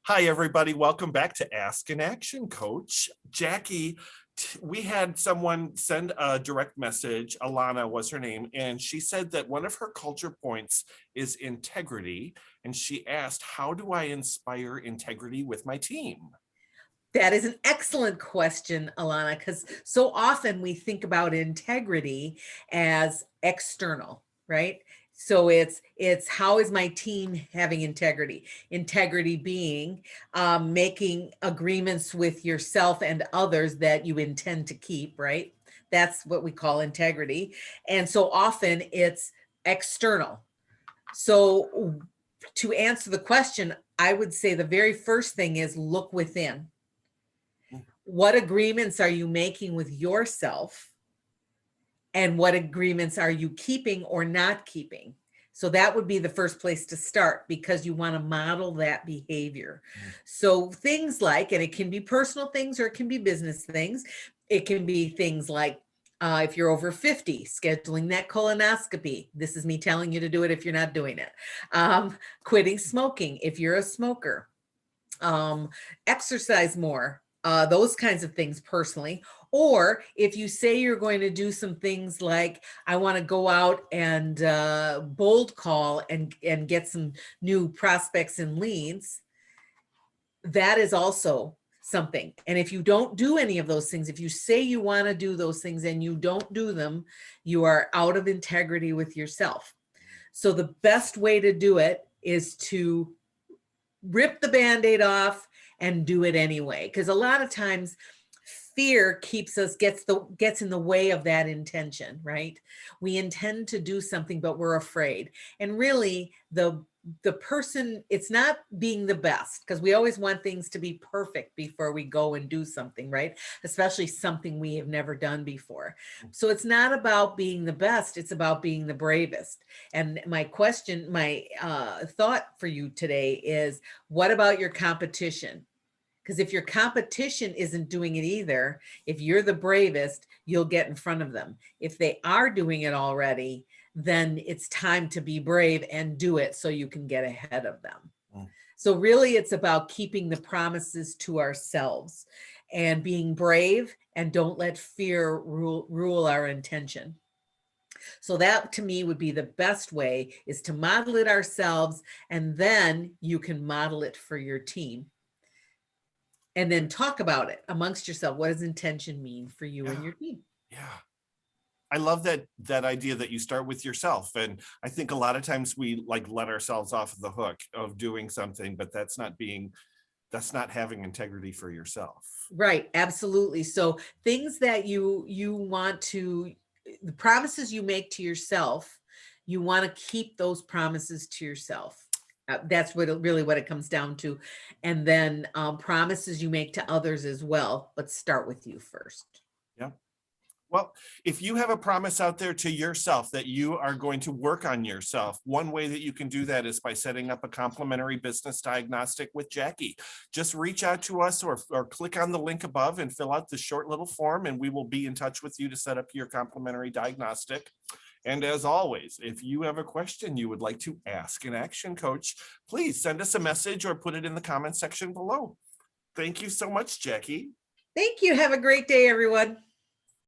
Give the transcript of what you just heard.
Hi, everybody. Welcome back to Ask an Action Coach. Jackie, we had someone send a direct message. Alana was her name, and she said that one of her culture points is integrity. And she asked, how do I inspire integrity with my team? That is an excellent question, Alana, because so often we think about integrity as external, right? So it's how is my team having integrity? Integrity being making agreements with yourself and others that you intend to keep, right? That's what we call integrity. And so often it's external. So to answer the question, I would say the very first thing is look within. What agreements are you making with yourself, and what agreements are you keeping or not keeping? So that would be the first place to start, because you want to model that behavior. So things like, and it can be personal things or it can be business things. It can be things like if you're over 50, scheduling that colonoscopy. This is me telling you to do it if you're not doing it. Quitting smoking if you're a smoker. Exercise more, those kinds of things personally. Or if you say you're going to do some things like, I want to go out and bold call and get some new prospects and leads, that is also something. And if you don't do any of those things, if you say you want to do those things and you don't do them, you are out of integrity with yourself. So the best way to do it is to rip the Band-Aid off and do it anyway. Because a lot of times fear gets in the way of that intention, right? We intend to do something, but we're afraid. And really the person, it's not being the best, because we always want things to be perfect before we go and do something, right? Especially something we have never done before. So it's not about being the best, it's about being the bravest. And my thought for you today is, what about your competition? Because if your competition isn't doing it either, if you're the bravest, you'll get in front of them. If they are doing it already, then it's time to be brave and do it so you can get ahead of them. So really it's about keeping the promises to ourselves and being brave, and don't let fear rule our intention. So that to me would be the best way, is to model it ourselves, and then you can model it for your team. And then talk about it amongst yourself. What does intention mean for you and your team? Yeah. I love that idea that you start with yourself. And I think a lot of times we let ourselves off the hook of doing something, but that's not having integrity for yourself. Right. Absolutely. So things that you want to, the promises you make to yourself, you want to keep those promises to yourself. That's what it comes down to. And then promises you make to others as well, but start with you first. Yeah. Well, if you have a promise out there to yourself that you are going to work on yourself, one way that you can do that is by setting up a complimentary business diagnostic with Jackie. Just reach out to us or click on the link above and fill out the short little form, and we will be in touch with you to set up your complimentary diagnostic. And as always, if you have a question you would like to ask an action coach, please send us a message or put it in the comment section below. Thank you so much, Jackie. Thank you. Have a great day, everyone.